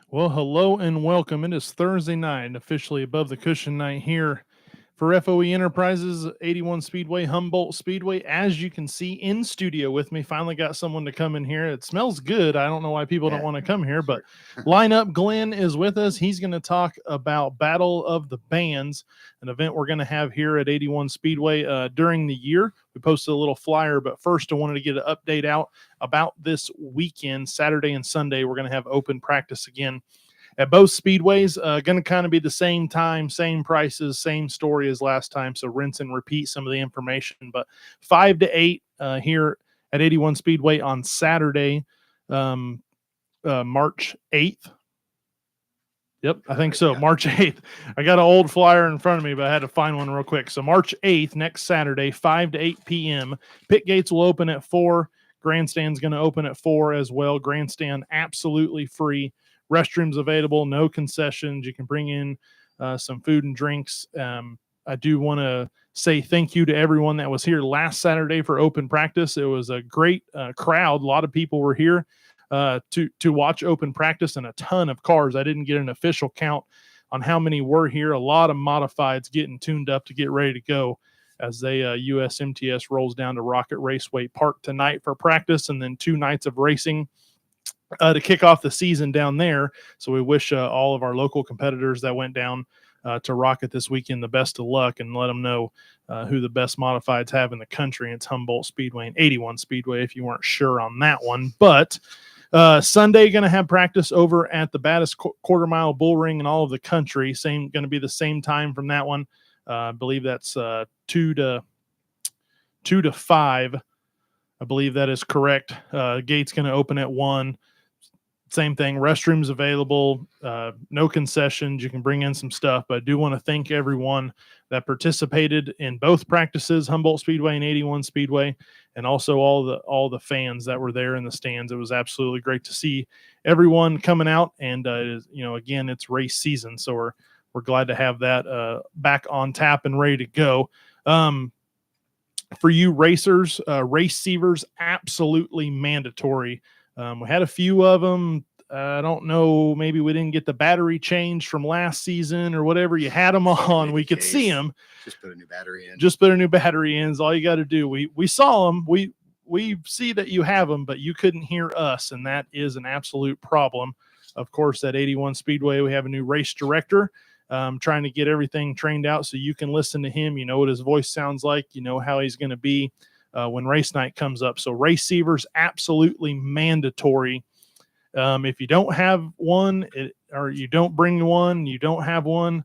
Well, hello and welcome. It is Thursday night, officially above the cushion night here for FOE Enterprises, 81 Speedway, Humboldt Speedway. As you can see in studio with me, finally got someone to come in here. It smells good. I don't know why people don't want to come here, but Lineup Glenn is with us. He's going to talk about Battle of the Bands, an event we're going to have here at 81 Speedway during the year. We posted a little flyer, but first I wanted to get an update out about this weekend, Saturday and Sunday. We're going to have open practice again at both speedways. Going to kind of be the same time, same prices, same story as last time. So rinse and repeat some of the information. But 5 to 8 here at 81 Speedway on Saturday, March 8th. Yep, I think so. March 8th. I got an old flyer in front of me, but I had to find one real quick. So March 8th, next Saturday, 5 to 8 p.m. Pit gates will open at 4. Grandstand's going to open at 4 as well. Grandstand absolutely free. Restrooms available, no concessions. You can bring in some food and drinks. I do want to say thank you to everyone that was here last Saturday for open practice. It was a great crowd. A lot of people were here to watch open practice, and a ton of cars. I didn't get an official count on how many were here. A lot of modifieds getting tuned up to get ready to go as they USMTS rolls down to Rocket Raceway Park tonight for practice, and then 2 nights of racing to kick off the season down there. So we wish all of our local competitors that went down to Rocket this weekend the best of luck, and let them know who the best modifieds have in the country. It's Humboldt Speedway and 81 Speedway if you weren't sure on that one. But Sunday, going to have practice over at the baddest quarter mile bull ring in all of the country. Going to be the same time from that one. I believe that's 2 to 5. I believe that is correct. Gate's going to open at 1. Same thing, restrooms available, no concessions. You can bring in some stuff, but I do want to thank everyone that participated in both practices, Humboldt Speedway and 81 Speedway, and also all the fans that were there in the stands. It was absolutely great to see everyone coming out, and again, it's race season, so we're glad to have that back on tap and ready to go. For you racers, race receivers, absolutely mandatory. We had a few of them. I don't know. Maybe we didn't get the battery changed from last season or whatever. You had them on. We could see them. Just put a new battery in. Just put a new battery in is all you got to do. We saw them. We see that you have them, but you couldn't hear us, and that is an absolute problem. Of course, at 81 Speedway, we have a new race director. Trying to get everything trained out so you can listen to him. You know what his voice sounds like. You know how he's going to be when race night comes up. So race receivers, absolutely mandatory. If you don't have one or you don't bring one, you don't have one,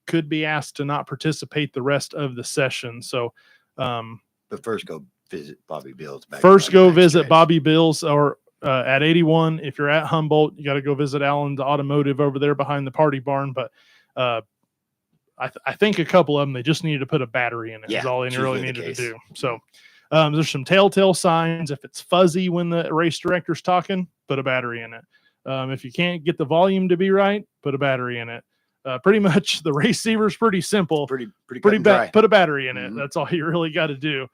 could be asked to not participate the rest of the session. So, but first go visit Bobby Bill's. Bobby Bill's or at 81. If you're at Humboldt, you got to go visit Allen's Automotive over there behind the party barn. But I think a couple of them, they just needed to put a battery in it. Is all they really needed to do. So there's some telltale signs. If it's fuzzy when the race director's talking, put a battery in it. If you can't get the volume to be right, put a battery in it. Pretty much the race receiver's pretty simple. Pretty put a battery in it. That's all you really got to do.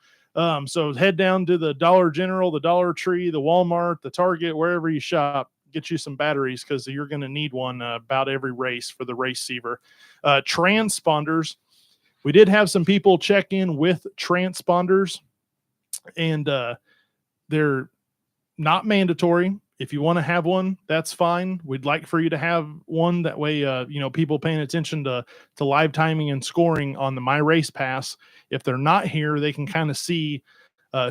So head down to the Dollar General, the Dollar Tree, the Walmart, the Target, wherever you shop, get you some batteries because you're going to need one about every race for the race receiver. Transponders. We did have some people check in with transponders, and they're not mandatory. If you want to have one, that's fine. We'd like for you to have one. That way, people paying attention to live timing and scoring on the My Race Pass, if they're not here, they can kind of see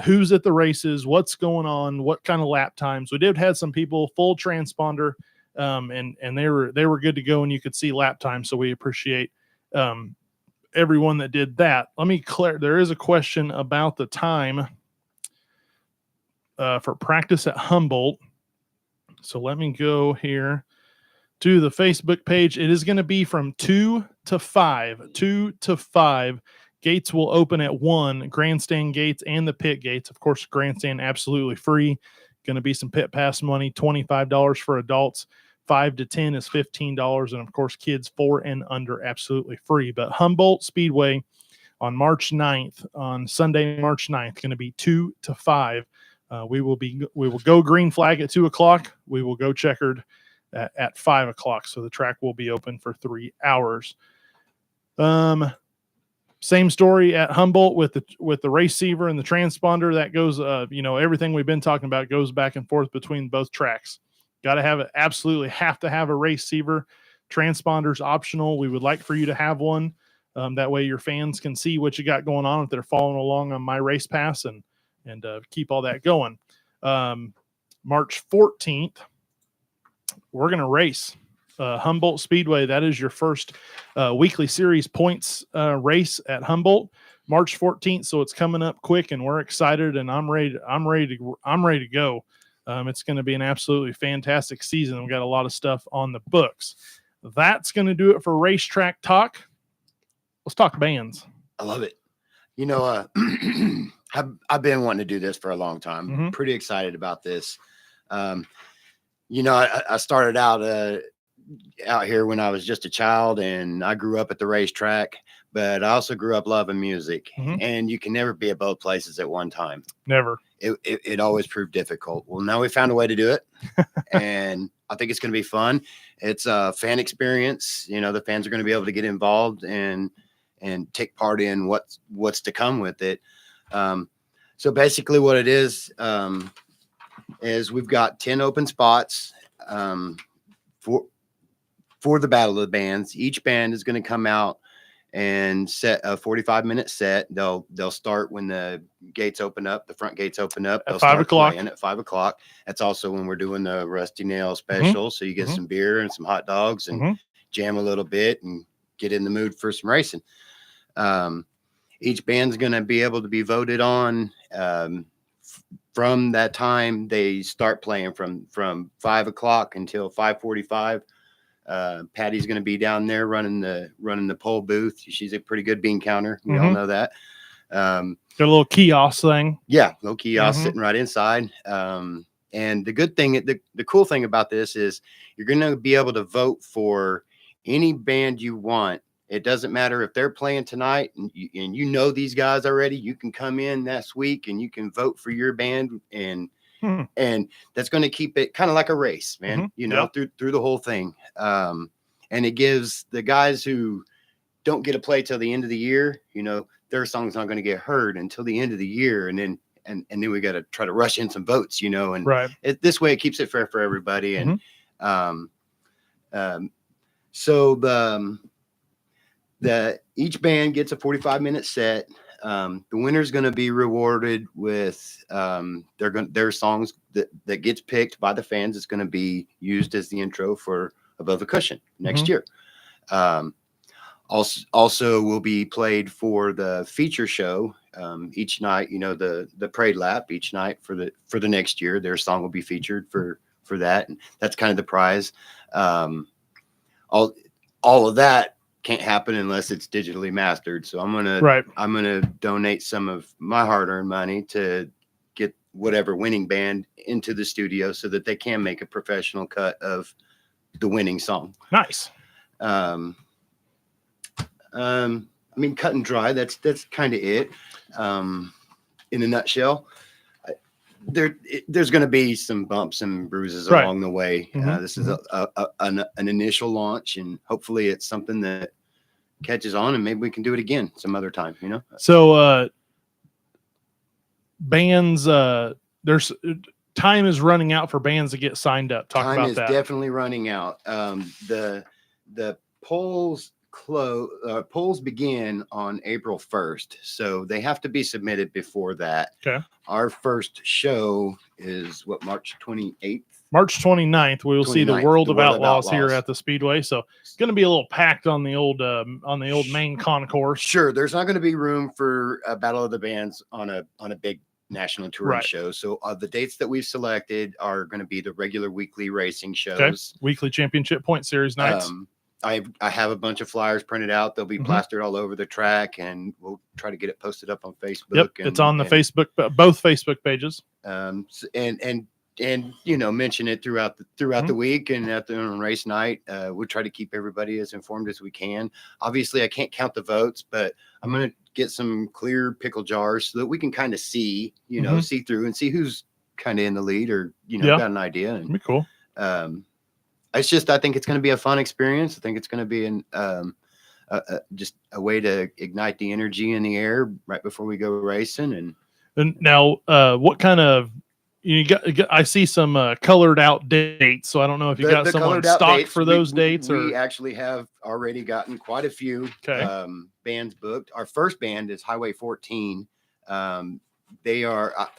who's at the races, what's going on, what kind of lap times. We did have some people full transponder, and they were good to go, and you could see lap time. So we appreciate everyone that did that. Let me clear. There is a question about the time for practice at Humboldt. So let me go here to the Facebook page. It is going to be from 2 to 5. 2 to 5. Gates will open at 1. Grandstand gates and the pit gates. Of course, grandstand absolutely free. Going to be some pit pass money, $25 for adults. 5 to 10 is $15. And, of course, kids 4 and under absolutely free. But Humboldt Speedway on March 9th, on Sunday, March 9th, going to be 2 to 5. We will go green flag at 2 o'clock. We will go checkered at 5 o'clock. So the track will be open for 3 hours. Same story at Humboldt with the receiver and the transponder. That goes, everything we've been talking about goes back and forth between both tracks. Got to have it. Absolutely have to have a receiver. Transponder's optional. We would like for you to have one. That way your fans can see what you got going on if they're following along on My Race Pass and keep all that going. March 14th, we're going to race. Humboldt Speedway. That is your first weekly series points race at Humboldt, March 14th. So it's coming up quick, and we're excited. And I'm ready to go. It's going to be an absolutely fantastic season. We've got a lot of stuff on the books. That's going to do it for Racetrack Talk. Let's talk bands. I love it. I've been wanting to do this for a long time. Mm-hmm. Pretty excited about this. I started out here when I was just a child, and I grew up at the racetrack, but I also grew up loving music. Mm-hmm. And you can never be at both places at one time. Never. It always proved difficult. Well, now we found a way to do it, and I think it's going to be fun. It's a fan experience. The fans are going to be able to get involved and take part in what's to come with it. So basically what it is we've got 10 open spots for the Battle of the Bands. Each band is going to come out and set a 45-minute set. They'll start when the gates open up, the front gates open up. At 5 o'clock. At 5 o'clock. That's also when we're doing the Rusty Nail special. So you get some beer and some hot dogs and jam a little bit and get in the mood for some racing. Each band's going to be able to be voted on from that time they start playing from 5 o'clock until 5:45. Patty's going to be down there running the pole booth. She's a pretty good bean counter. We all know that. Got a little kiosk thing. Yeah, little kiosk sitting right inside. And the cool thing about this is you're going to be able to vote for any band you want. It doesn't matter if they're playing tonight and these guys already. You can come in this week and you can vote for your band, and that's going to keep it kind of like a race, man. Through the whole thing. And it gives the guys who don't get to play till the end of the year, their song's not going to get heard until the end of the year, and then we got to try to rush in some votes, and right. This way it keeps it fair for everybody. And so each band gets a 45-minute set. The winner's going to be rewarded with their songs that gets picked by the fans. It's going to be used as the intro for Above the Cushion next year. Also will be played for the feature show each night. The parade lap each night for the next year. Their song will be featured for that, and that's kind of the prize. All of that can't happen unless it's digitally mastered. So I'm gonna donate some of my hard-earned money to get whatever winning band into the studio so that they can make a professional cut of the winning song. Nice. Cut and dry. That's kind of it. In a nutshell, there's going to be some bumps and bruises along the way. This is an initial launch, and hopefully it's something that catches on, and maybe we can do it again some other time. So bands, there's time is running out for bands to get signed up. Talk about that. Time is definitely running out. The polls polls begin on April 1st, so they have to be submitted before that. Okay. Our first show is March 28th. March 29th, we will see the World of Outlaws here at the Speedway. So it's going to be a little packed on the old main concourse. Sure, there's not going to be room for a Battle of the Bands on a big national touring show. So the dates that we've selected are going to be the regular weekly racing shows. Okay. Weekly championship point series nights. I have a bunch of flyers printed out. They'll be plastered all over the track, and we'll try to get it posted up on Facebook. Yep, it's on the Facebook, both Facebook pages. And mention it throughout the week, and on race night, we'll try to keep everybody as informed as we can. Obviously, I can't count the votes, but I'm going to get some clear pickle jars so that we can kind of see, see through and see who's kind of in the lead, or got an idea. And that'd be cool. it's just, I think it's going to be a fun experience. I think it's going to be just a way to ignite the energy in the air right before we go racing. And now, what kind of I see some colored out dates, so I don't know if you got the someone colored out stocked dates, for those dates. We Or actually have already gotten quite a few bands booked. Our first band is Highway 14. They are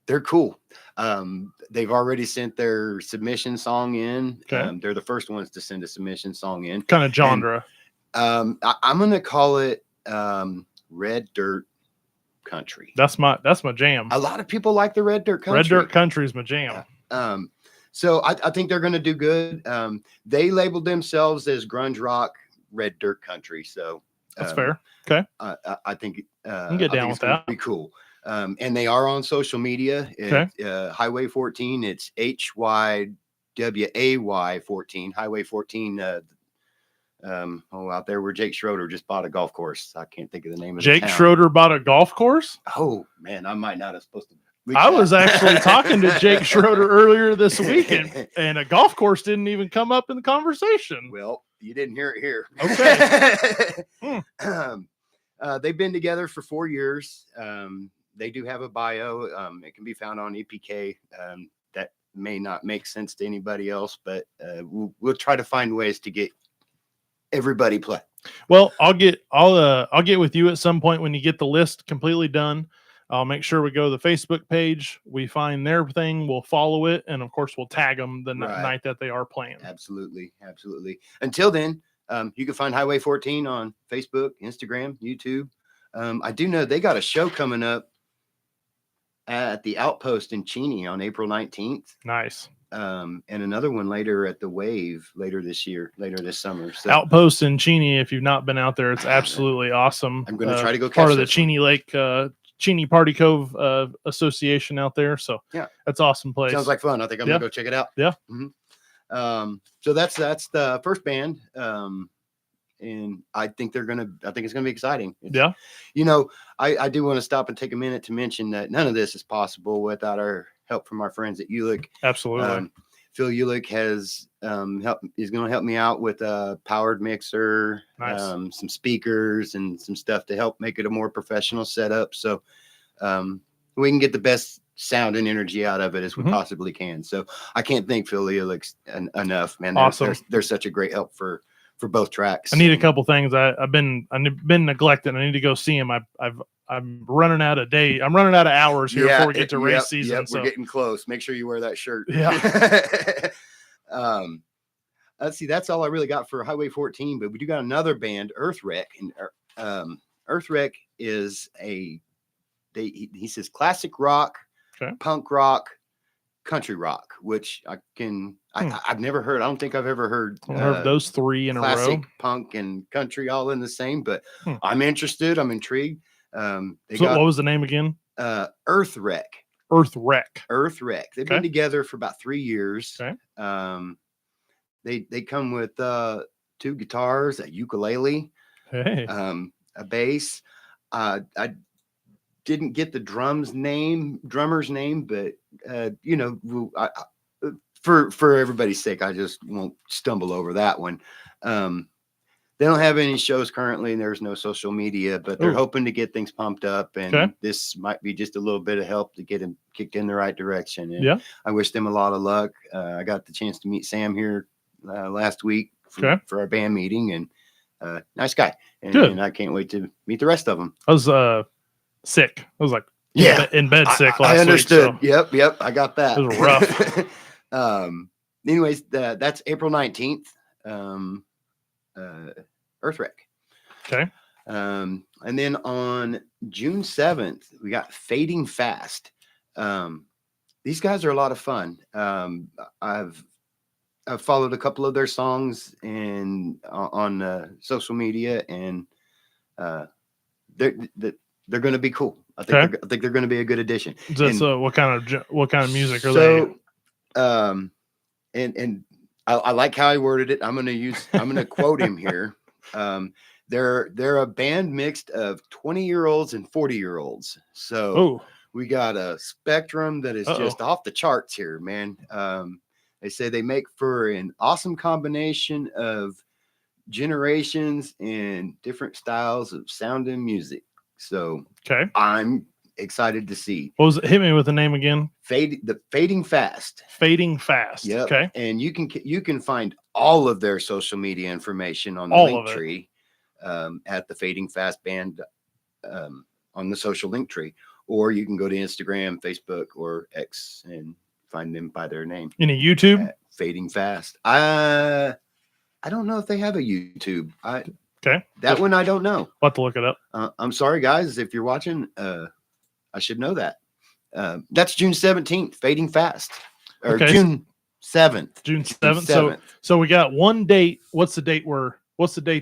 they're cool. They've already sent their submission song in. They're the first ones to send a submission song in. Kind of genre. And, I'm going to call it Red Dirt Country. That's my jam. A lot of people like the Red Dirt Country. Red Dirt Country is my jam. So I think they're going to do good. They labeled themselves as grunge rock Red Dirt Country. So that's fair. Okay. I think I can get down with that. Be cool. And they are on social media. Highway 14. It's HYWAY 14. Highway 14. Out there where Jake Schroeder just bought a golf course. I can't think of the name of Jake Schroeder bought a golf course. Oh man, I might not have supposed to. I was actually talking to Jake Schroeder earlier this week, and a golf course didn't even come up in the conversation. Well, you didn't hear it here. Okay. They've been together for 4 years. They do have a bio. It can be found on EPK. That may not make sense to anybody else, but we'll try to find ways to get everybody play. Well, I'll get with you at some point when you get the list completely done. I'll make sure we go to the Facebook page. We find their thing. We'll follow it. And of course, we'll tag them the night that they are playing. Absolutely. Until then, you can find Highway 14 on Facebook, Instagram, YouTube. I do know they got a show coming up at the Outpost in Cheney on April 19th. Nice. And another one later at the Wave later this summer. So Outpost in Cheney, if you've not been out there, it's absolutely awesome. I'm going to try to go catch part of the Cheney Lake Cheney Party Cove Association out there. So yeah, that's awesome place. Sounds like fun. I think I'm gonna go check it out. Yeah. Mm-hmm. So that's the first band. And I think it's gonna be exciting. Yeah. I do want to stop and take a minute to mention that none of this is possible without our help from our friends at Uhlik. Absolutely. Phil Uhlik is going to help me out with a powered mixer, nice. Some speakers and some stuff to help make it a more professional setup. So we can get the best sound and energy out of it as we possibly can. So I can't thank Phil Uhlik enough, man. Awesome. They're such a great help for both tracks. I need a couple things. I've been neglected. I need to go see him. I'm running out of I'm running out of hours here before we get to race season. Yep, we're getting close. Make sure you wear that shirt. Yeah. Let's see. That's all I really got for Highway 14, but we do got another band, Earthwreck. And Earthwreck is he says classic rock, punk rock, country rock, which I've never heard. I don't think I've ever heard those three in a row. Classic punk and country all in the same, but I'm interested. I'm intrigued. What was the name again? Earthwreck. Earthwreck. They've been together for about 3 years. Okay. They come with 2 guitars, a ukulele, a bass. I didn't get the drummer's name, but for everybody's sake, I just won't stumble over that one. They don't have any shows currently, and there's no social media, but they're hoping to get things pumped up, and this might be just a little bit of help to get them kicked in the right direction. And I wish them a lot of luck. I got the chance to meet Sam here last week for our band meeting, and nice guy. And I can't wait to meet the rest of them. I was sick. I was like in bed sick last week. I understood. So. Yep. I got that. It was rough. Anyways, that's April 19th. Earthwreck. Okay. And then on June 7th, we got Fading Fast. These guys are a lot of fun. I've followed a couple of their songs on social media, and they're going to be cool. I think they're going to be a good addition. So what kind of music are they? And I like how I worded it. I'm going to quote him here. They're a band mixed of 20-year-olds and 40-year-olds. So we got a spectrum that is just off the charts here, man. They say they make for an awesome combination of generations and different styles of sound and music. So Okay. I'm excited to see. What was it? Hit me with the name again. Fading Fast. Fading Fast. Yep. Okay. And you can find all of their social media information on the All link of it. tree at the Fading Fast band on the social link tree, or you can go to Instagram, Facebook, or X and find them by their name. Any YouTube? Fading Fast. I don't know if they have a YouTube. Okay. That one I don't know. We'll have to look it up. I'm sorry, guys, if you're watching. I should know that. That's June 17th. Fading Fast, or Okay. June 7th. June 7th. So we got one date. What's the date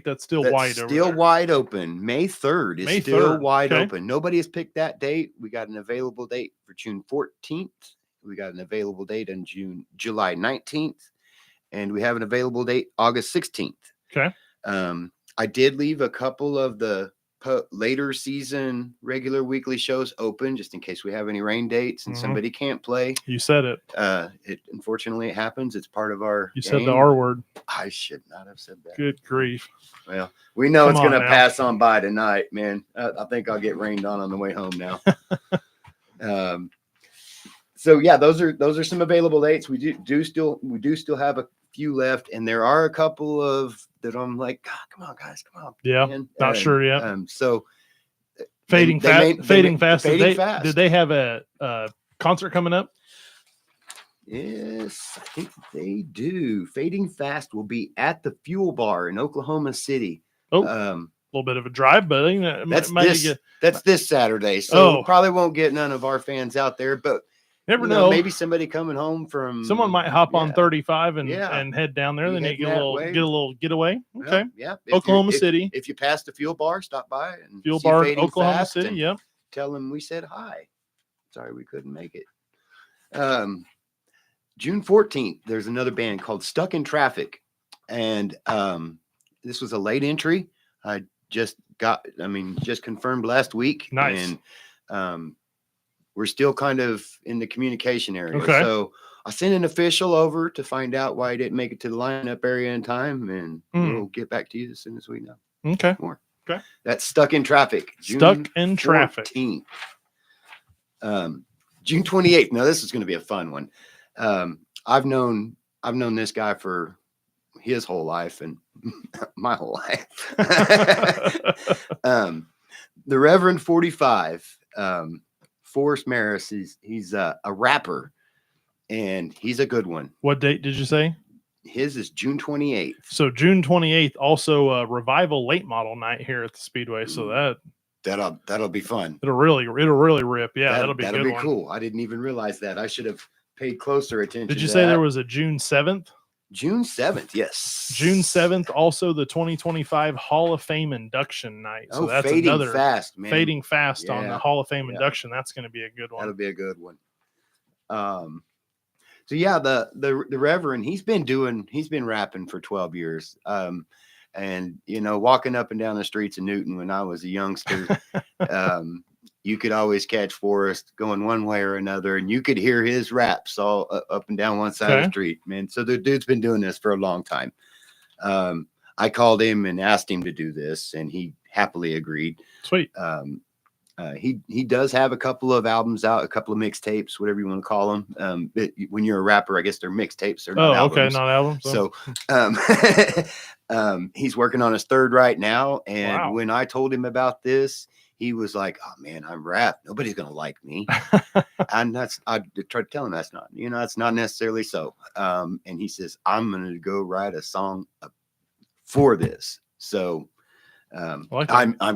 that's still wide Still over there? wide open. May 3rd is May still 3rd. wide Okay. open. Nobody has picked that date. We got an available date for June 14th. We got an available date on July 19th. And we have an available date August 16th. Okay. I did leave a couple of the later season regular weekly shows open just in case we have any rain dates and somebody can't play. You said it. Unfortunately, it happens. It's part of our You game. said the R word. I should not have said that. Good grief. Well, we know it's going to now. pass on by tonight, man. I think I'll get rained on the way home now. So yeah, those are some available dates. We do still have a few left, and there are a couple of that I'm like, God, come on, guys, come on. Yeah, man. not sure yet. So Fading Fast. Fast. Did they have a concert coming up? Yes, I think they do. Fading Fast will be at the Fuel Bar in Oklahoma City. Oh, a little bit of a drive, but that's this Saturday. So probably won't get none of our fans out there, but never know. Maybe somebody coming home from someone might hop on 35 and head down there. Then you get a little getaway. Okay. Yeah. Oklahoma City. If you pass the Fuel Bar, stop by and Fuel Bar, Oklahoma Fast City. Yep. Tell them we said hi. Sorry we couldn't make it. June 14th, there's another band called Stuck in Traffic, and this was a late entry. I just confirmed last week. Nice. And we're still kind of in the communication area. Okay. So I sent an official over to find out why he didn't make it to the lineup area in time, and we'll get back to you as soon as we know. Okay. More. Okay. That's Stuck in Traffic. Stuck in Traffic. 14th. June 28th. Now this is going to be a fun one. I've known this guy for his whole life and my whole life. The Reverend 45, Forrest Maris, he's a rapper, and he's a good one. What date did you say? His is June 28th. So June 28th, also a Revival late model night here at the Speedway. So that'll be fun. It'll really rip. Yeah, that'll be cool. I didn't even realize that. I should have paid closer attention. Did you say there was a June 7th? June 7th, yes. June 7th, also the 2025 Hall of Fame induction night. So that's Fading another Fast, man. Fading Fast on the Hall of Fame induction. That's going to be a good one. That'll be a good one. So yeah, the Reverend, he's been rapping for 12 years. And walking up and down the streets of Newton when I was a youngster, you could always catch Forrest going one way or another, and you could hear his raps all up and down one side of the street, man. So the dude's been doing this for a long time. I called him and asked him to do this, and he happily agreed. Sweet. He does have a couple of albums out, a couple of mixtapes, whatever you want to call them. When you're a rapper, I guess they're mixtapes. They're not albums. Okay, not albums. So he's working on his third right now. And when I told him about this, he was like, "Oh man, I'm rap. Nobody's gonna like me." And I tried to tell him that's not necessarily so. And he says, "I'm gonna go write a song for this." So I'm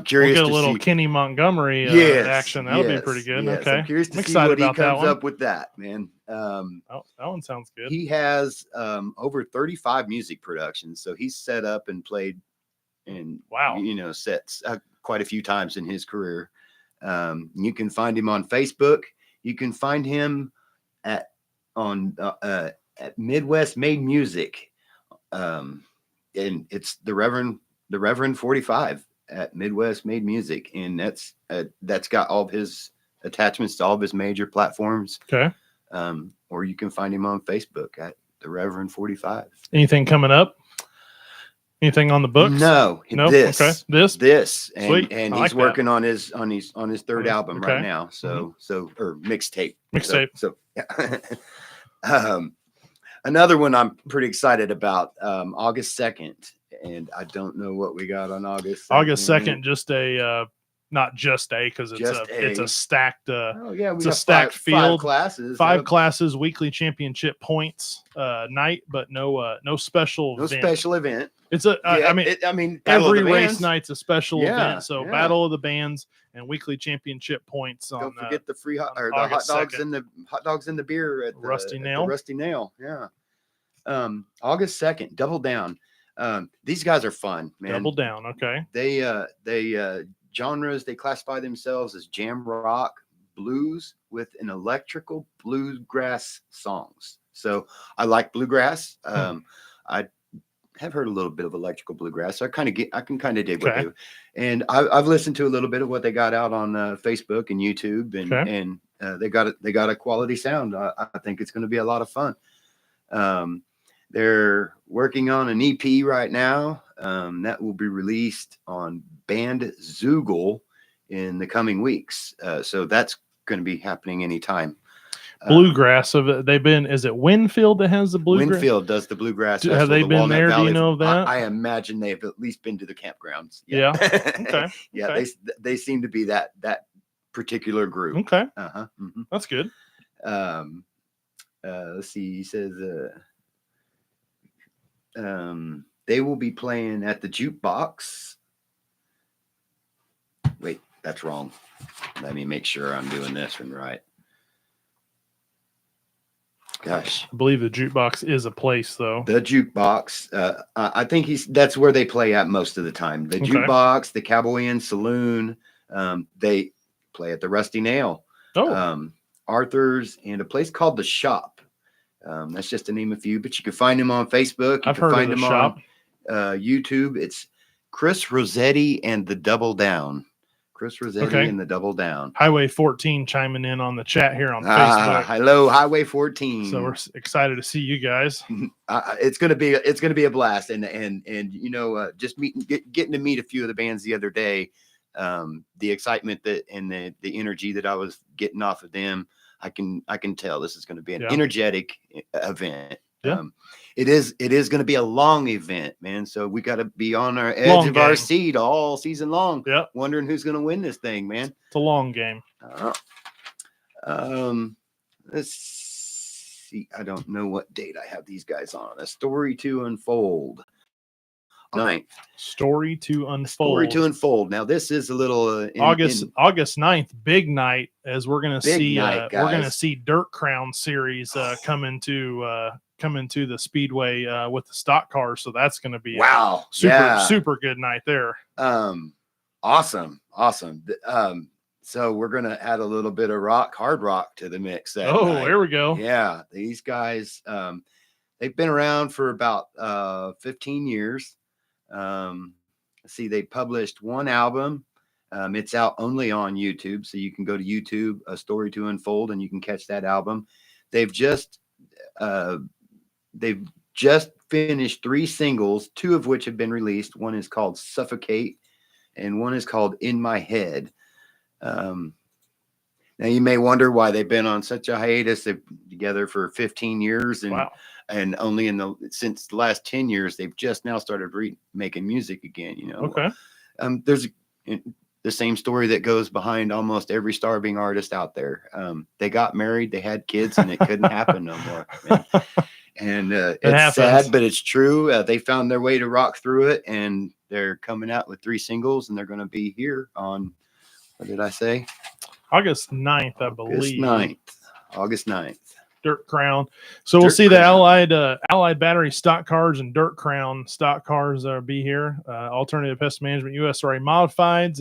curious. We'll get a little Kenny Montgomery action. That'll be pretty good. Yes. Okay, I'm curious to see excited what he about that comes one. up with that, man. That one sounds good. He has over 35 music productions, so he's set up and played in sets quite a few times in his career. You can find him on Facebook. You can find him at Midwest Made Music, and it's the Reverend 45 at Midwest Made Music, and that's got all of his attachments to all of his major platforms. Okay. Or you can find him on Facebook at the Reverend 45. Anything coming up? Anything on the books? No, No. this, Okay. This. and Sweet. and I he's like working on his third his- album okay. right now. So or mixtape. Mixtape. So yeah. Another one I'm pretty excited about. August 2nd, and I don't know what we got on August 2nd. August 2nd, just a not just a because it's a stacked oh yeah, it's a stacked field, five classes, weekly championship points night, but no special event. It's a I mean every race night's a special event. So Battle of the Bands and weekly championship points. Don't forget the free hot dogs 2nd. and the hot dogs and the beer at the Rusty Nail. Rusty Nail, yeah. August 2nd, Double Down. These guys are fun, man. Double Down, okay. They genres, they classify themselves as jam rock blues with an electrical bluegrass songs. So I like bluegrass. I have heard a little bit of electrical bluegrass. So I can kind of dig what they do. And I've listened to a little bit of what they got out on Facebook and YouTube, and they got a quality sound. I think it's going to be a lot of fun. They're working on an EP right now that will be released on Band Zoogle in the coming weeks. So that's going to be happening anytime. Bluegrass. They've been. Is it Winfield that has the bluegrass? Winfield does the bluegrass. Have they been there? Do you know of that? I imagine they've at least been to the campgrounds. Yeah. Okay. Yeah. Okay. They seem to be that particular group. Okay. Mm-hmm. That's good. Let's see. He says they will be playing at the jukebox. Wait, that's wrong. Let me make sure I'm doing this one right. Gosh, I believe the jukebox is a place, though. The jukebox. I think that's where they play at most of the time. The jukebox, the Cowboy Inn Saloon. They play at the Rusty Nail. Arthur's, and a place called the Shop. That's just to name a few, but you can find them on Facebook. I've heard of the Shop. On YouTube. It's Chris Rossetti and the Double Down. Chris Rossetti and the Double Down. Highway 14 chiming in on the chat here on Facebook. Hello, Highway 14. So we're excited to see you guys. It's gonna be a blast, and you know, just getting to meet a few of the bands the other day. The excitement and the energy that I was getting off of them, I can tell this is going to be an energetic event. Yeah. It is going to be a long event, man. So we got to be on our edge of our seat all season long. Yeah. Wondering who's going to win this thing, man. It's a long game. Let's see. I don't know what date I have these guys on. A Story to Unfold. 9th. Story to Unfold. Story to Unfold. Now this is a little August 9th, big night, as we're going to see Dirt Crown series coming to the Speedway with the stock cars. So that's going to be super good night there. Awesome. So we're going to add a little bit of hard rock to the mix. There we go. Yeah, these guys, they've been around for about 15 years. See, they published one album. It's out only on YouTube, so you can go to YouTube, A Story to Unfold, and you can catch that album. They've just finished 3 singles, 2 of which have been released. One is called Suffocate, and one is called In My Head. Now you may wonder why they've been on such a hiatus. They've been together for 15 years, and only since the last 10 years, they've just now started making music again, you know? Okay. There's the same story that goes behind almost every starving artist out there. They got married, they had kids, and it couldn't happen no more. And it's sad, but it's true. They found their way to rock through it, and they're coming out with 3 singles, and they're going to be here on, what did I say? August 9th, I believe. August 9th. Dirt Crown. So we'll see the Allied Battery stock cars and Dirt Crown stock cars be here. Alternative Pest Management USRA Modifieds,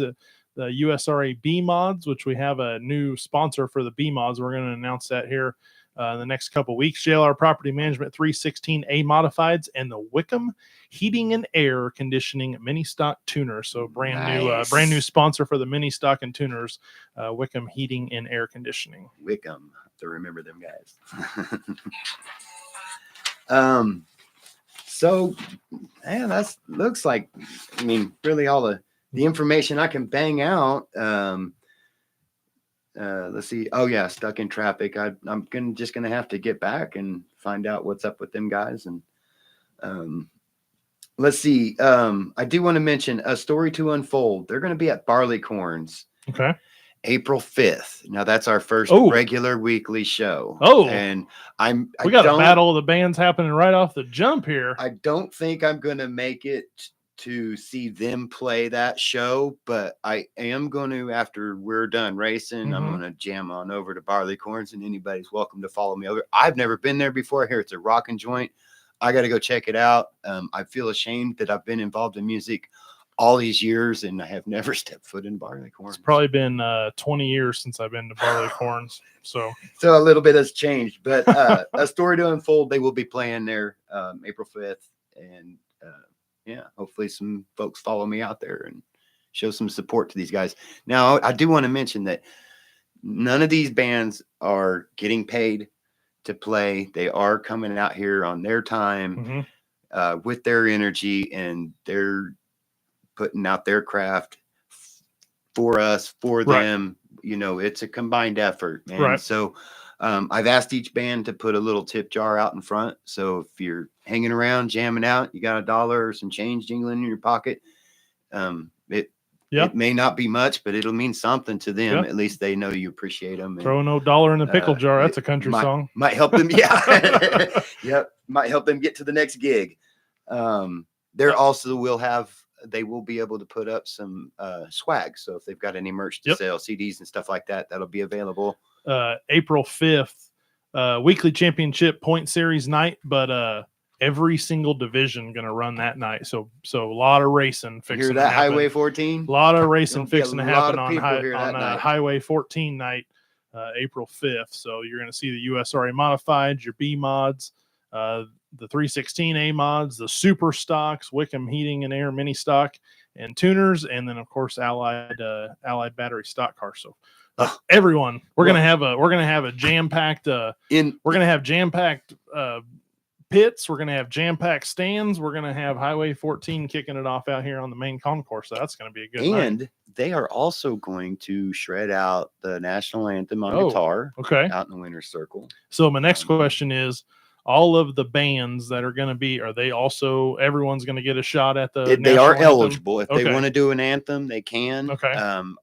the USRA B Mods, which we have a new sponsor for the B Mods. We're going to announce that here in the next couple of weeks. JLR Property Management 316A Modifieds, and the Wickham Heating and Air Conditioning Mini Stock Tuner. So brand new sponsor for the mini stock and tuners, Wickham Heating and Air Conditioning. Wickham. To remember them guys. So, man, that's looks like, I mean, really all the information I can bang out. Let's see. Oh yeah, stuck in traffic. I'm just gonna have to get back and find out what's up with them guys. And let's see. I do want to mention A Story to Unfold. They're gonna be at Barleycorns. Okay. April 5th. Now that's our first regular weekly show. Oh, and we got a battle of the bands happening right off the jump here. I don't think I'm gonna make it to see them play that show, but I am going to, after we're done racing, I'm going to jam on over to Barleycorns, and anybody's welcome to follow me over. I've never been there before. Here it's a rockin' joint. I got to go check it out. I feel ashamed that I've been involved in music all these years and I have never stepped foot in Barleycorns. It's probably been 20 years since I've been to Barleycorns. So a little bit has changed, but A Story to Unfold, they will be playing there April 5th. And yeah, hopefully some folks follow me out there and show some support to these guys. Now, I do want to mention that none of these bands are getting paid to play. They are coming out here on their time with their energy, and they're putting out their craft for us, for them. You know, it's a combined effort, man. So I've asked each band to put a little tip jar out in front. So if you're hanging around, jamming out, you got $1 or some change jingling in your pocket. It may not be much, but it'll mean something to them. At least they know you appreciate them. And, throw no dollar in the pickle jar. That's a country song. Might help them. Yeah. Yep. Might help them get to the next gig. They're also they will be able to put up some swag. So if they've got any merch to sell, CDs and stuff like that, that'll be available. April 5th, weekly championship point series night, but every single division going to run that night. So a lot of racing fixing to happen. Highway 14? A lot of racing fixing to happen on Highway 14 night, April 5th. So you're going to see the USRA modifieds, your B mods, the 316A mods, the super stocks, Wickham heating and air mini stock and tuners. And then of course, Allied battery stock cars. So everyone, we're going to have a jam-packed, pits. We're going to have jam-packed stands. We're going to have Highway 14 kicking it off out here on the main concourse. So that's going to be a good night. And they are also going to shred out the national anthem on guitar out in the winner's circle. So my next question is, all of the bands that are going to be, are they also, everyone's going to get a shot at the they are eligible. If they want to do an anthem, they can.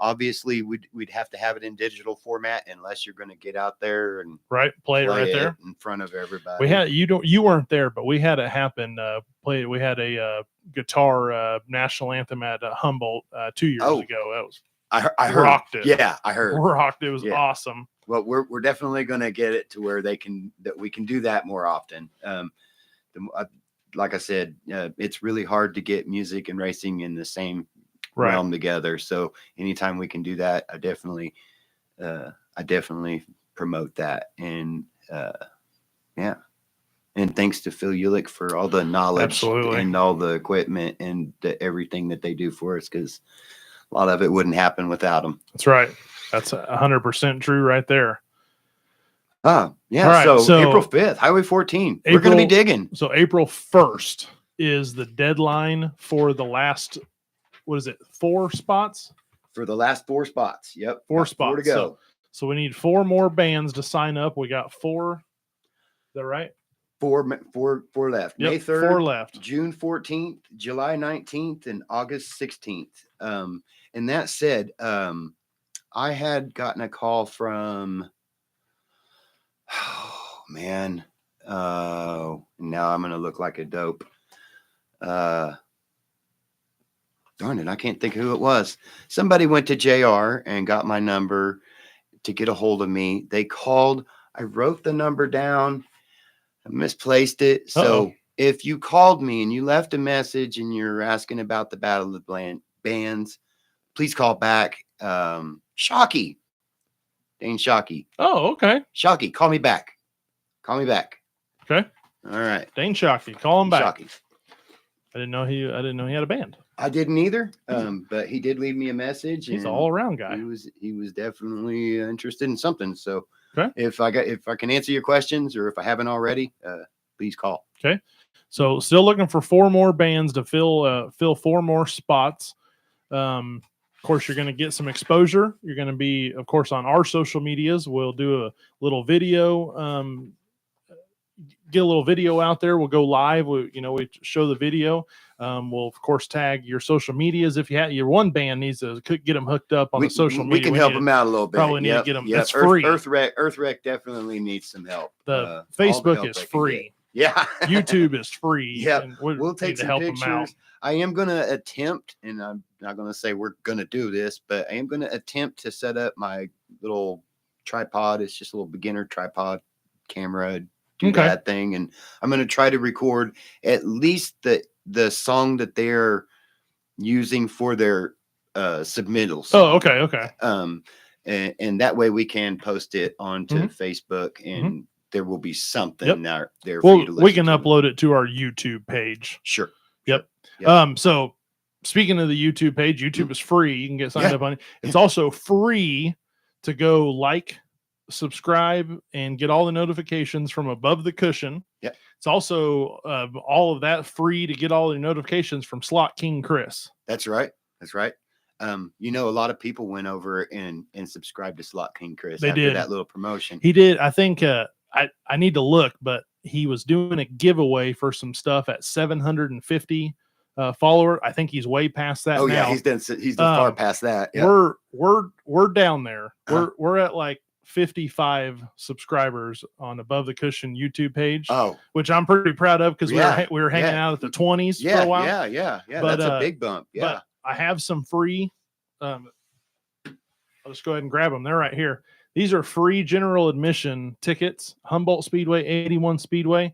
Obviously we'd have to have it in digital format unless you're going to get out there and play it right there in front of everybody. We had, you weren't there, but we had it happen. We had a guitar national anthem at Humboldt 2 years ago. That was, I heard. Rocked it. Yeah, I heard. Rocked it. It was awesome. Well, we're definitely going to get it to where we can do that more often. Like I said, it's really hard to get music and racing in the same realm together. So anytime we can do that, I definitely promote that. And and thanks to Phil Uhlik for all the knowledge and all the equipment and everything that they do for us, because a lot of it wouldn't happen without them. That's right. That's 100% true right there. Yeah. Right, so April 5th, Highway 14. We're going to be digging. So April 1st is the deadline for the last, 4 spots? For the last 4 spots. Yep. 4 spots. 4 to go. So we need 4 more bands to sign up. We got 4. Is that right? 4 left. Yep, May 3rd, 4 left. June 14th, July 19th, and August 16th. And that said, I had gotten a call from, now I'm going to look like a dope. Darn it, I can't think of who it was. Somebody went to JR and got my number to get a hold of me. They called. I wrote the number down. I misplaced it. So if you called me and you left a message and you're asking about the Battle of the Bands, please call back. Shockey. Dane Shockey. Oh, okay. Shockey, call me back. Okay. All right. Dane Shockey, call him back. Shockey. I didn't know he had a band. I didn't either. But he did leave me a message. He's an all-around guy. He was definitely interested in something. So if I can answer your questions, or if I haven't already, please call. Okay. So still looking for 4 more bands to fill 4 more spots. Of course, you're going to get some exposure. You're going to be, of course, on our social medias. We'll do a little video, get a little video out there. We'll go live. We show the video. We'll of course tag your social medias. If you have your one band needs to get them hooked up on the social media, we can help them out a little bit. Probably need to get them. It's free. Earth Rec definitely needs some help. The Facebook is free. Yeah, YouTube is free. Yeah, we'll take some pictures. I am going to attempt, and I'm not going to say we're going to do this, but I am going to attempt to set up my little tripod. It's just a little beginner tripod camera, do that thing. And I'm going to try to record at least the song that they're using for their submittal song. Oh, okay. And that way we can post it onto Facebook, and there will be something there for you to listen we can to. upload it to our YouTube page. Sure. Yep. So speaking of the YouTube page, YouTube is free. You can get signed up on it. It's also free to go like, subscribe, and get all the notifications from Above the Cushion. Yeah. It's also all of that free to get all the notifications from Slot King Chris. That's right. A lot of people went over and subscribed to Slot King Chris after that little promotion. He did. I think I need to look, but he was doing a giveaway for some stuff at 750 follower. I think he's way past that. Oh yeah, he's done far past that. Yep. We're down there. We're at like 55 subscribers on Above the Cushion YouTube page. Which I'm pretty proud of because we were hanging out at the 20s for a while. Yeah. But, that's a big bump. Yeah. But I have some free. I'll just go ahead and grab them. They're right here. These are free general admission tickets. Humboldt Speedway, 81 Speedway.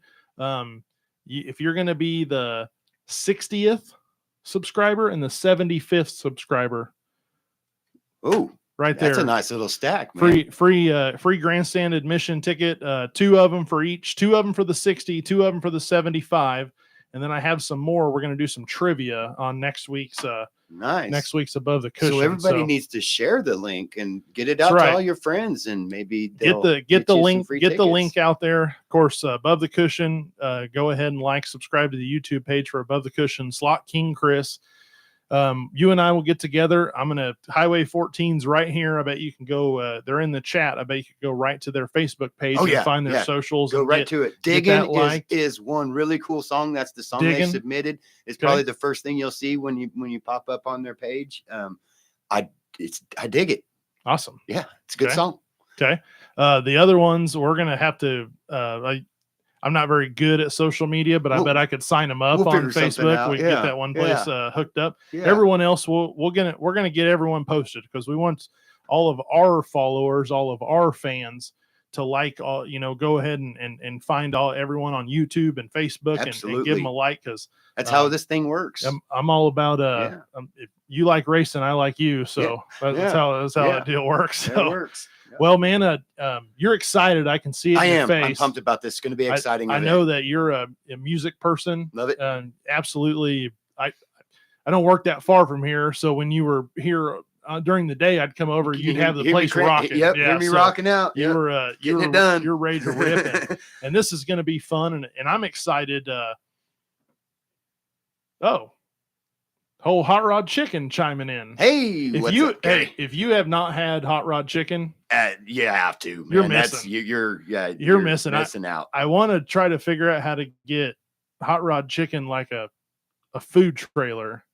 If you're going to be the 60th subscriber and the 75th subscriber. Oh, right there. That's a nice little stack, man. Free grandstand admission ticket. 2 of them for each. 2 of them for the 60. 2 of them for the 75. And then I have some more. We're going to do some trivia on next week's Above the Cushion. So everybody needs to share the link and get it out to all your friends, and maybe get the link out there. Of course, Above the Cushion. Go ahead and subscribe to the YouTube page for Above the Cushion. Slot King Chris. You and I will get together. I'm gonna Highway 14's right here. I bet you can go. They're in the chat. I bet you could go right to their Facebook page and find their socials. Go right to it. Digging is one really cool song. That's the song they submitted. It's probably the first thing you'll see when you pop up on their page. I dig it. Awesome. Yeah, it's a good song. Okay. The other ones we're gonna have to. I'm not very good at social media, but I bet I could sign them up on Facebook. We can get that one place hooked up. Yeah. Everyone else, we're gonna get everyone posted because we want all of our followers, all of our fans to go ahead and find everyone on YouTube and Facebook and give them a like, because that's how this thing works. I'm all about if you like racing, I like you, so that's how that deal works. So. It works. Well, man, you're excited. I can see it in your face. I'm pumped about this. It's going to be exciting. I know that you're a music person. Love it. Absolutely. I don't work that far from here, so when you were here during the day, I'd come over. You'd have the place rocking. Yep, hear me rocking out. You're getting it done. You're ready to rip, and this is going to be fun, and I'm excited. Whole Hot Rod Chicken chiming in. Hey, if you have not had Hot Rod Chicken, you have to. Man. You're missing. You're missing out. I want to try to figure out how to get Hot Rod Chicken like a food trailer,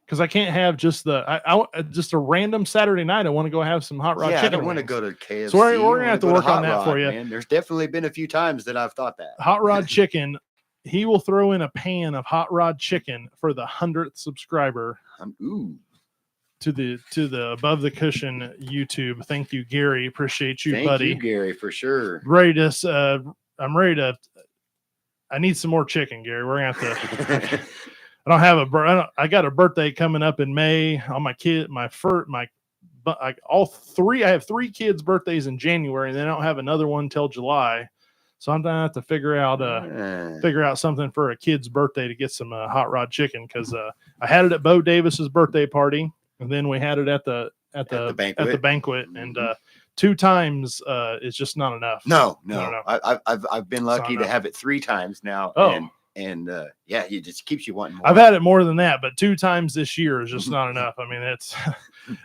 because I can't have just just a random Saturday night. I want to go have some Hot Rod Chicken. I don't want to go to KFC. So we're gonna have to work on that for you. Man. There's definitely been a few times that I've thought that Hot Rod Chicken. He will throw in a pan of Hot Rod Chicken for the 100th subscriber. To the Above the Cushion YouTube. Thank you, Gary. Appreciate you, buddy. Thank you, Gary, for sure. I'm ready to. I need some more chicken, Gary. We're gonna have to. I don't have I got a birthday coming up in May on my kid. I have 3 kids' birthdays in January, and they don't have another one till July. So I'm gonna have to figure out something for a kid's birthday to get some Hot Rod Chicken, because I had it at Bo Davis's birthday party, and then we had it at the banquet, and 2 times is just not enough. No. I've been lucky to have it 3 times now, and And yeah, it just keeps you wanting more. I've had it more than that, but 2 times this year is just not enough. I mean, it's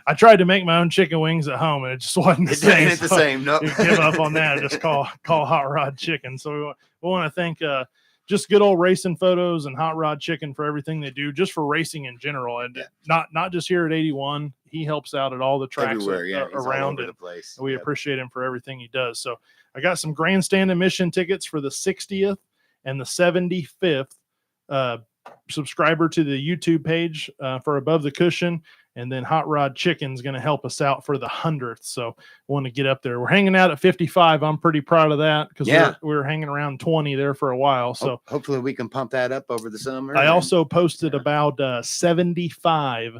I tried to make my own chicken wings at home and it just wasn't the same. It's the same. No, Nope. Give up on that. Just call Hot Rod Chicken. So we want to thank just good old racing photos and Hot Rod Chicken for everything they do, just for racing in general, and not just here at 81. He helps out at all the tracks everywhere, around the place. We appreciate him for everything he does. So I got some grandstand admission tickets for the 60th and the 75th. Subscriber to the YouTube page for Above the Cushion, and then Hot Rod Chicken's going to help us out for the 100th. So want to get up there. We're hanging out at 55. I'm pretty proud of that because we were hanging around 20 there for a while. So hopefully we can pump that up over the summer. I also posted about 75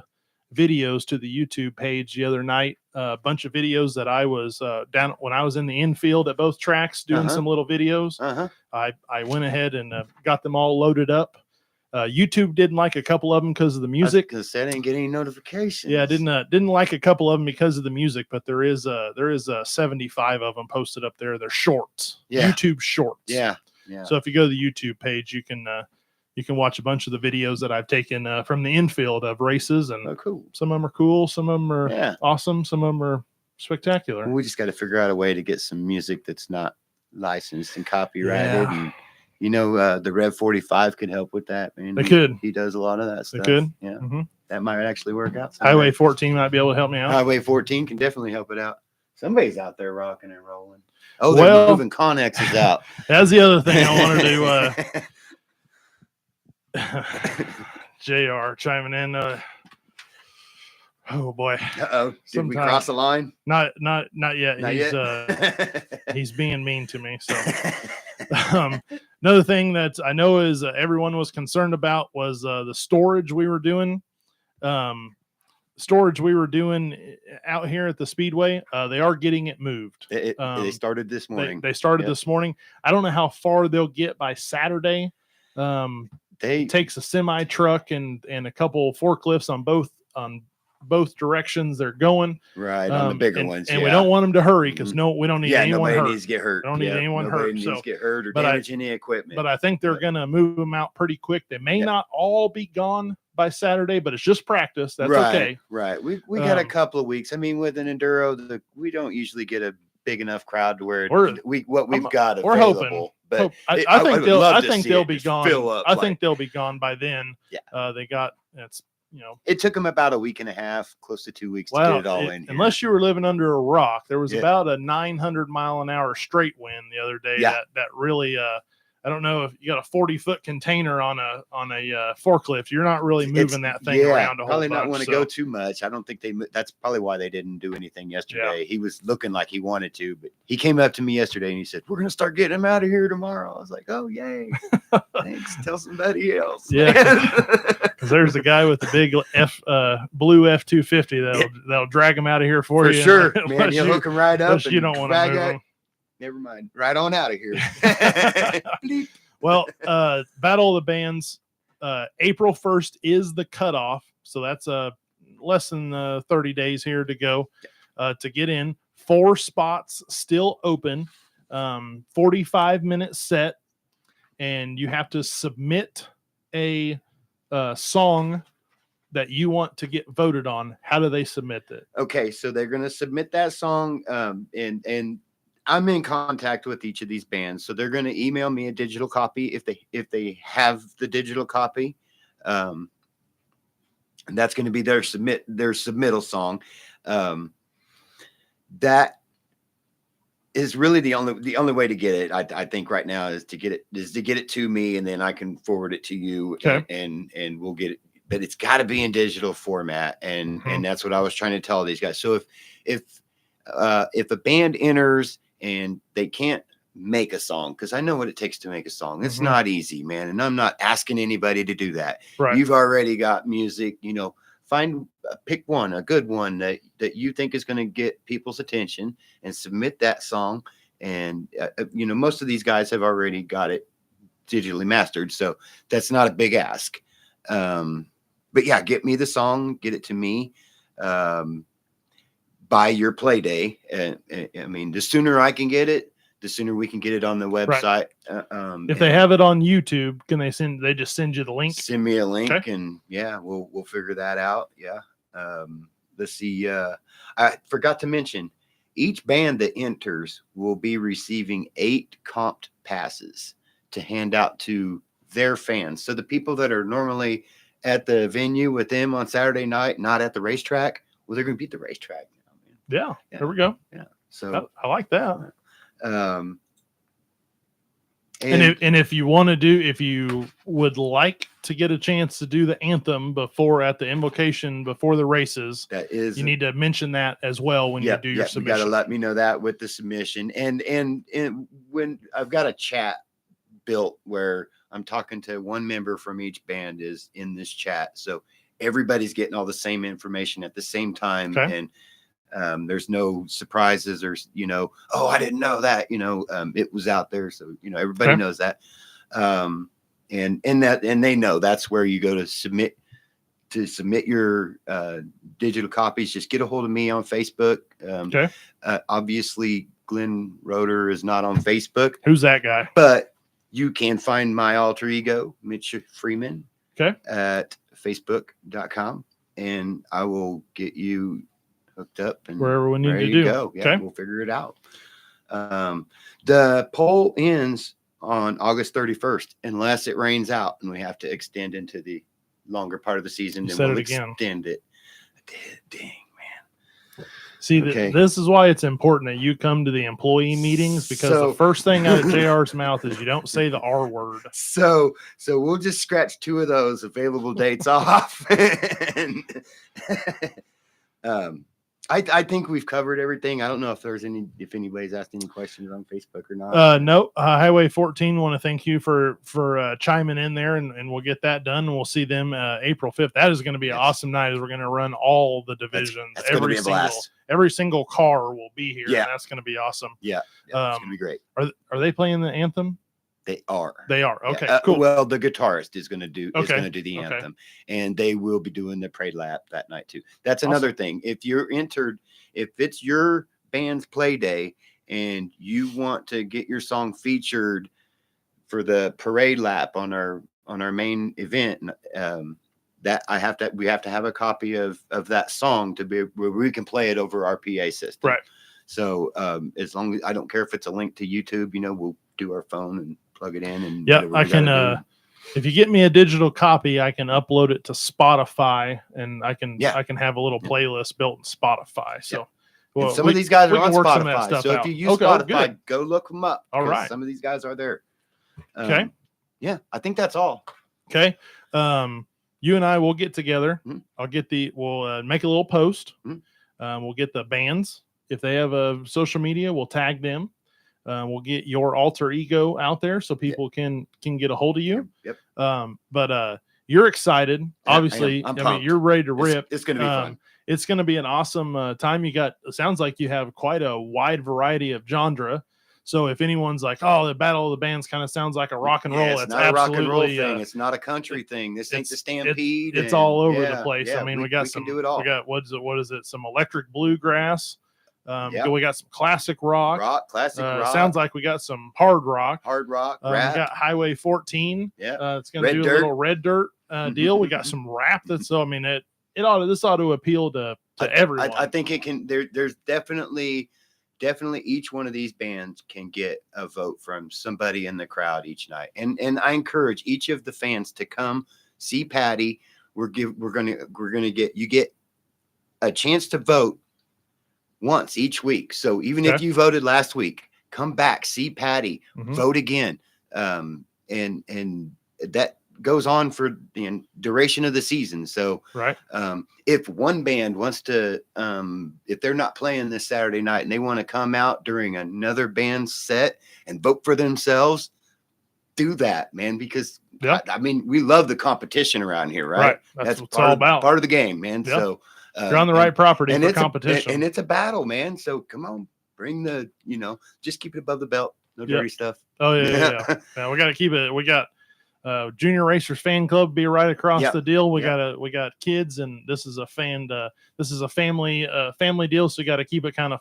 videos to the YouTube page the other night. A bunch of videos that I was down when I was in the infield at both tracks doing some little videos. I went ahead and got them all loaded up. YouTube didn't like a couple of them because of the music. Because they didn't get any notifications. Yeah, didn't like a couple of them because of the music, but there is 75 of them posted up there. They're shorts, YouTube shorts. Yeah. So if you go to the YouTube page, you can watch a bunch of the videos that I've taken from the infield of races, and cool. Some of them are cool, some of them are awesome, some of them are spectacular. We just got to figure out a way to get some music that's not licensed and copyrighted. And the Rev 45 could help with that, man. They could. He does a lot of that stuff. They could. Yeah. That might actually work out. Highway 14 might be able to help me out. Highway 14 can definitely help it out. Somebody's out there rocking and rolling. Oh, they're moving Connexes out. That's the other thing I want to do. JR chiming in. Oh boy. Did we cross the line? Not yet. Not yet? He's being mean to me. So another thing that I know is everyone was concerned about was the storage we were doing. Storage we were doing out here at the Speedway. They are getting it moved. They started this morning. They started this morning. I don't know how far they'll get by Saturday. It takes a semi truck and a couple forklifts on both directions they're going. Right, on the bigger ones. And we don't want them to hurry because we don't need anyone hurt. Nobody needs to get hurt. We don't need anyone hurt. Nobody needs to get hurt or damage any equipment. But I think they're going to move them out pretty quick. They may not all be gone by Saturday, but it's just practice. That's okay. Right. We got a couple of weeks. I mean, with an enduro, we don't usually get a big enough crowd to where we've got available. We're hoping. But I think they'll be gone. I think they'll be gone by then. Yeah. It took them about a week and a half, close to 2 weeks to get it all in here. Unless you were living under a rock, there was about a 900 mile an hour straight wind the other day. That really, I don't know if you got a 40-foot container on a forklift, you're not really moving that thing around a whole bunch. Probably not want to go too much. I don't think that's probably why they didn't do anything yesterday. Yeah. He was looking like he wanted to, but he came up to me yesterday and he said, "We're going to start getting him out of here tomorrow." I was like, "Oh, yay. Thanks. Tell somebody else." Yeah. Because there's the guy with the big blue F-250 that'll drag him out of here for you. For sure, man. You'll hook him right up. You don't want to move him. Never mind. Right on out of here. Well, Battle of the Bands, April 1st is the cutoff. So that's less than 30 days here to go to get in. 4 spots still open, 45-minute set. And you have to submit a song that you want to get voted on. How do they submit it? Okay, so they're going to submit that song, and I'm in contact with each of these bands, so they're going to email me a digital copy if they have the digital copy, and that's going to be their submittal song. That is really the only way to get it. I think right now is to get it to me, and then I can forward it to you, and we'll get it. But it's got to be in digital format, and that's what I was trying to tell these guys. So if a band enters and they can't make a song, because I know what it takes to make a song. It's not easy, man. And I'm not asking anybody to do that. Right. You've already got music, pick one, a good one that you think is going to get people's attention, and submit that song. And, most of these guys have already got it digitally mastered. So that's not a big ask. But yeah, get me the song, get it to me. By your play day. I mean, the sooner I can get it, the sooner we can get it on the website. If they have it on YouTube, can they just send you the link? Send me a link, okay. and we'll figure that out. Yeah. Let's see. I forgot to mention, each band that enters will be receiving 8 comped passes to hand out to their fans. So the people that are normally at the venue with them on Saturday night, not at the racetrack, well, they're going to be at the racetrack now, man. Yeah, there we go. Yeah. So I like that. And if you want to if you would like to get a chance to do the anthem at the invocation before the races, you need to mention that as well when you do your submission. You got to let me know that with the submission. And when I've got a chat built where I'm talking to one member from each band is in this chat, so everybody's getting all the same information at the same time. Okay. And there's no surprises or, oh, I didn't know that, it was out there. So, everybody knows that. And they know that's where you go to submit your digital copies. Just get a hold of me on Facebook. Obviously Glenn Roeder is not on Facebook. Who's that guy? But you can find my alter ego, Mitch Freeman, at facebook.com, and I will get you hooked up and wherever we need to do. Go. Yeah, we'll figure it out. The poll ends on August 31st, unless it rains out and we have to extend into the longer part of the season. Then we'll extend it. I did. Dang, man. See, this is why it's important that you come to the employee meetings, because the first thing out of JR's mouth is you don't say the R word. So we'll just scratch 2 of those available dates off. And, I think we've covered everything. I don't know if anybody's asked any questions on Facebook or not. No. Highway 14 want to thank you for chiming in there, and we'll get that done. And we'll see them April 5th. That is going to be an awesome night, as we're going to run all the divisions. That's every single car will be here. Yeah, and that's going to be awesome. Yeah, it's going to be great. Are they playing the anthem? They are. Okay, cool. Well, the guitarist is going to do the anthem, and they will be doing the parade lap that night too. That's another thing. If you're entered, if it's your band's play day and you want to get your song featured for the parade lap on our main event, we have to have a copy of that song to be where we can play it over our PA system. Right. So as long as I don't care if it's a link to YouTube, we'll do our phone and plug it in. And I can. If you get me a digital copy, I can upload it to Spotify, and I can have a little playlist built in Spotify. So some of these guys are on Spotify. So if you use Spotify, go look them up. All right. Some of these guys are there. Okay. Yeah, I think that's all. Okay. You and I will get together. Mm-hmm. We'll make a little post. Mm-hmm. We'll get the bands. If they have a social media, we'll tag them. We'll get your alter ego out there so people can get a hold of you. Yep. But you're excited. Obviously, I mean, you're ready to rip. It's going to be fun. It's going to be an awesome time. It sounds like you have quite a wide variety of genre. So if anyone's like, oh, the Battle of the Bands kind of sounds like a rock and roll, it's not a rock and roll thing. It's not a country thing. This ain't the Stampede. It's all over the place. I mean, we can do it all. We got what is it? Some electric bluegrass. We got some classic rock. Classic rock. Sounds like we got some hard rock. Rap. We got Highway 14. Yeah. It's going to do a little red dirt deal. We got some rap. This ought to appeal to everyone. I think it can. There's definitely each one of these bands can get a vote from somebody in the crowd each night. And I encourage each of the fans to come see Patty. We're gonna get a chance to vote once each week. So even if you voted last week, come back, see Patty, vote again. And that goes on for the duration of the season. So if one band wants to, if they're not playing this Saturday night and they want to come out during another band's set and vote for themselves, do that, man, because I mean, we love the competition around here, right? That's what it's all about. Part of the game, man. Yep. So you're on the right property for competition. And it's a battle, man. So come on, bring just keep it above the belt. No dirty stuff. Oh yeah. We got to keep it. We got Junior Racers Fan Club be right across the deal. We got kids, and this is a family deal. So you got to keep it kind of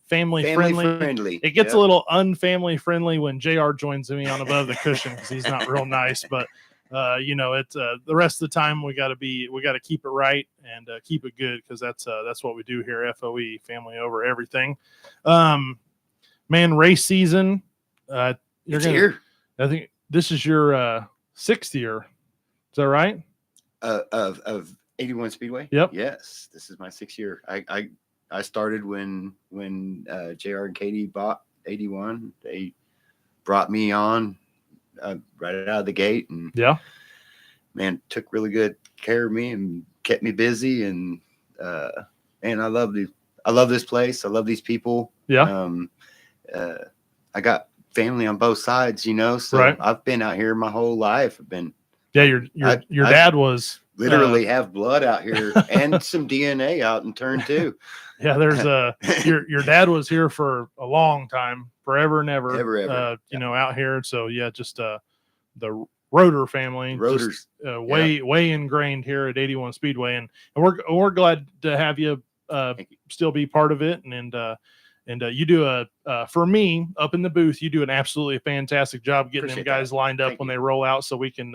family friendly. It gets a little unfamily friendly when JR joins me on Above the Cushion because he's not real nice, but it's the rest of the time we got to keep it right and keep it good because that's what we do here. FOE, family over everything. Man, race season. It's here. I think this is your 6th year. Is that right? Of 81 Speedway. Yep. Yes, this is my 6th year. I started when JR and Katie bought 81. They brought me on right out of the gate, and man, took really good care of me and kept me busy. And man, I love this place. I love these people. Yeah. I got family on both sides, so I've been out here my whole life. I've been. Yeah, your dad was literally have blood out here and some DNA out in turn too. Yeah, there's your dad was here for a long time, forever and ever. Ever. Out here. So yeah, just the Rotor family, Rotors, way ingrained here at 81 Speedway, and we're glad to have you still be part of it, and you do for me up in the booth, you do an absolutely fantastic job getting them guys lined up when they roll out, so we can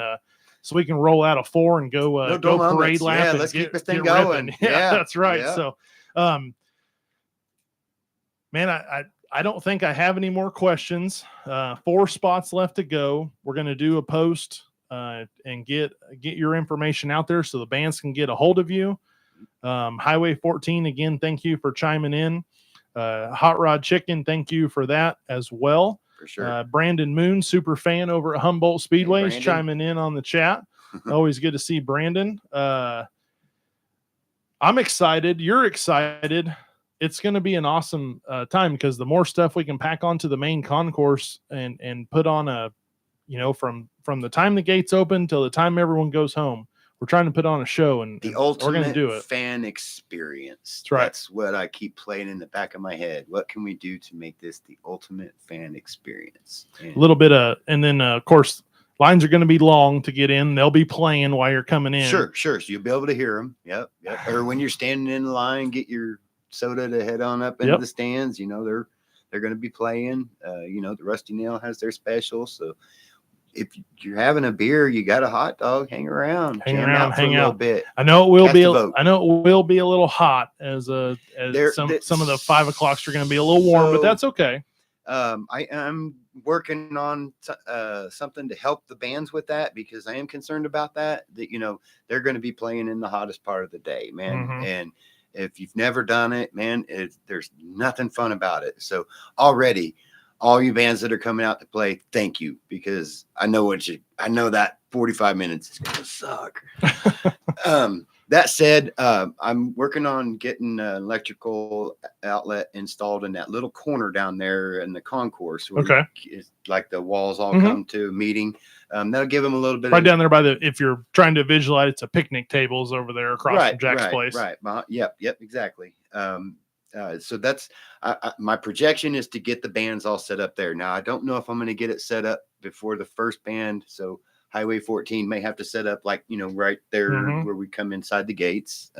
roll out a 4 and go parade lap. Yeah, and let's keep this thing going. Yeah, that's right. Yeah. So, man, I don't think I have any more questions. 4 spots left to go. We're going to do a post and get your information out there so the bands can get a hold of you. Highway 14, again, thank you for chiming in. Hot Rod Chicken, thank you for that as well. For sure. Brandon Moon, super fan over at Humboldt Speedway, is chiming in on the chat. Always good to see Brandon. I'm excited. You're excited. It's going to be an awesome time because the more stuff we can pack onto the main concourse and put on from the time the gates open till the time everyone goes home, we're trying to put on a show, and the ultimate we're going to do it. Fan experience. That's right. That's what I keep playing in the back of my head. What can we do to make this the ultimate fan experience? A little bit and then of course lines are going to be long to get in. They'll be playing while you're coming in. Sure. So you'll be able to hear them. Yep. Or when you're standing in line, get your soda to head on up into the stands. They're going to be playing. The Rusty Nail has their special, so. If you're having a beer, you got a hot dog, hang around, hang out. A little bit. I know it will be a little hot as some of the 5 o'clocks are going to be a little warm, but that's okay. I'm working on something to help the bands with that because I am concerned about that they're going to be playing in the hottest part of the day, man. Mm-hmm. And if you've never done it, man, there's nothing fun about it. So already, all you bands that are coming out to play, thank you, because I know that 45 minutes is going to suck. That said, I'm working on getting an electrical outlet installed in that little corner down there in the concourse. Where it's like the walls all come to a meeting. That'll give them a little bit down there if you're trying to visualize, it's a picnic tables over there across from Jack's place. Right. Yep, exactly. So that's my projection is to get the bands all set up there. Now, I don't know if I'm going to get it set up before the first band. So Highway 14 may have to set up right there where we come inside the gates.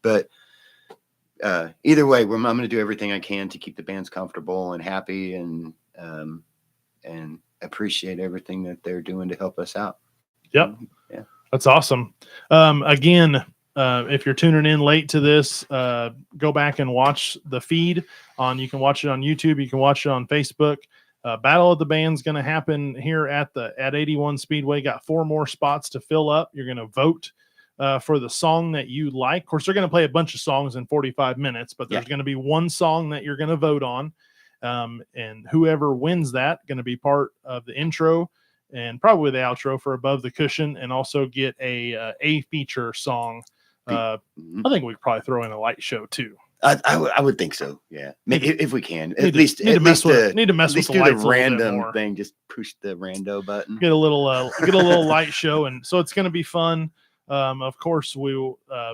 But either way, I'm going to do everything I can to keep the bands comfortable and happy and appreciate everything that they're doing to help us out. Yep. Yeah. That's awesome. Again, if you're tuning in late to this, go back and watch the feed you can watch it on YouTube. You can watch it on Facebook. Battle of the Band's going to happen here at 81 Speedway. Got 4 more spots to fill up. You're going to vote for the song that you like. Of course, they're going to play a bunch of songs in 45 minutes, but there's going to be one song that you're going to vote on. And whoever wins that going to be part of the intro and probably the outro for Above the Cushion, and also get a feature song. I think we could probably throw in a light show too. I would think so. Yeah, if we can, need to mess with the lights. The random thing, just push the rando button. Get a little light show, and so it's going to be fun. Of course, we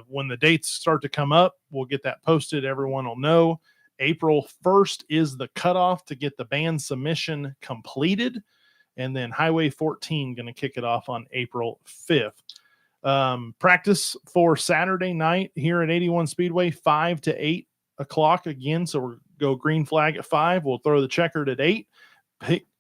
when the dates start to come up, we'll get that posted. Everyone will know. April 1st is the cutoff to get the band submission completed, and then Highway 14 going to kick it off on April 5th. Practice for Saturday night here at 81 Speedway, 5 to 8 o'clock again. So we're go green flag at 5. We'll throw the checkered at 8.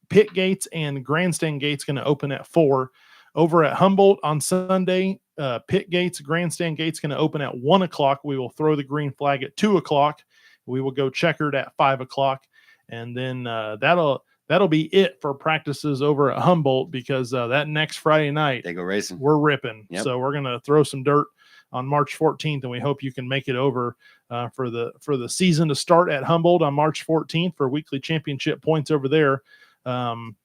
Pit gates and grandstand gates going to open at 4. Over at Humboldt on Sunday, pit gates, grandstand gates going to open at 1 o'clock. We will throw the green flag at 2 o'clock. We will go checkered at 5 o'clock, and then that'll be it for practices over at Humboldt, because that next Friday night they go racing. We're ripping. Yep. So we're going to throw some dirt on March 14th, and we hope you can make it over for the season to start at Humboldt on March 14th for weekly championship points over there.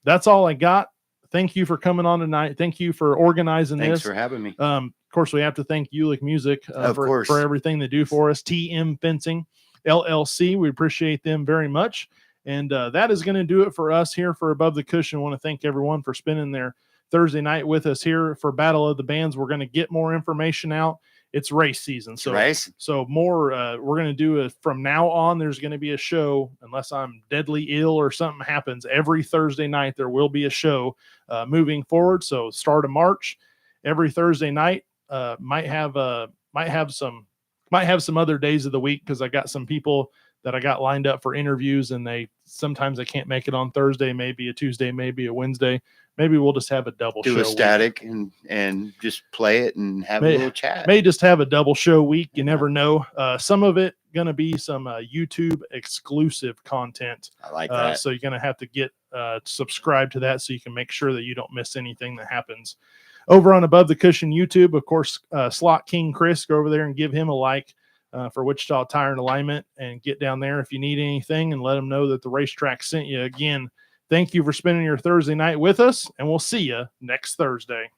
That's all I got. Thank you for coming on tonight. Thank you for organizing this. Thanks for having me. Of course, we have to thank Uhlik Music for everything they do for us. TM Fencing LLC. We appreciate them very much. And that is going to do it for us here for Above the Cushion. I want to thank everyone for spending their Thursday night with us here for Battle of the Bands. We're going to get more information out. It's race season. So more, we're going to do it from now on. There's going to be a show, unless I'm deadly ill or something happens. Every Thursday night, there will be a show moving forward. So start of March, every Thursday night, might have some other days of the week, because I got some people that I got lined up for interviews, and sometimes I can't make it on Thursday, maybe a Tuesday, maybe a Wednesday. Maybe we'll just have a double show. Do a static and just play it and have a little chat. May just have a double show week. You never know. Some of it going to be some YouTube exclusive content. I like that. So you're going to have to get subscribed to that, so you can make sure that you don't miss anything that happens over on Above the Cushion YouTube. Of course, Slot King Chris, go over there and give him a like for Wichita Tire and Alignment, and get down there if you need anything, and let them know that the racetrack sent you. Again, thank you for spending your Thursday night with us, and we'll see you next Thursday.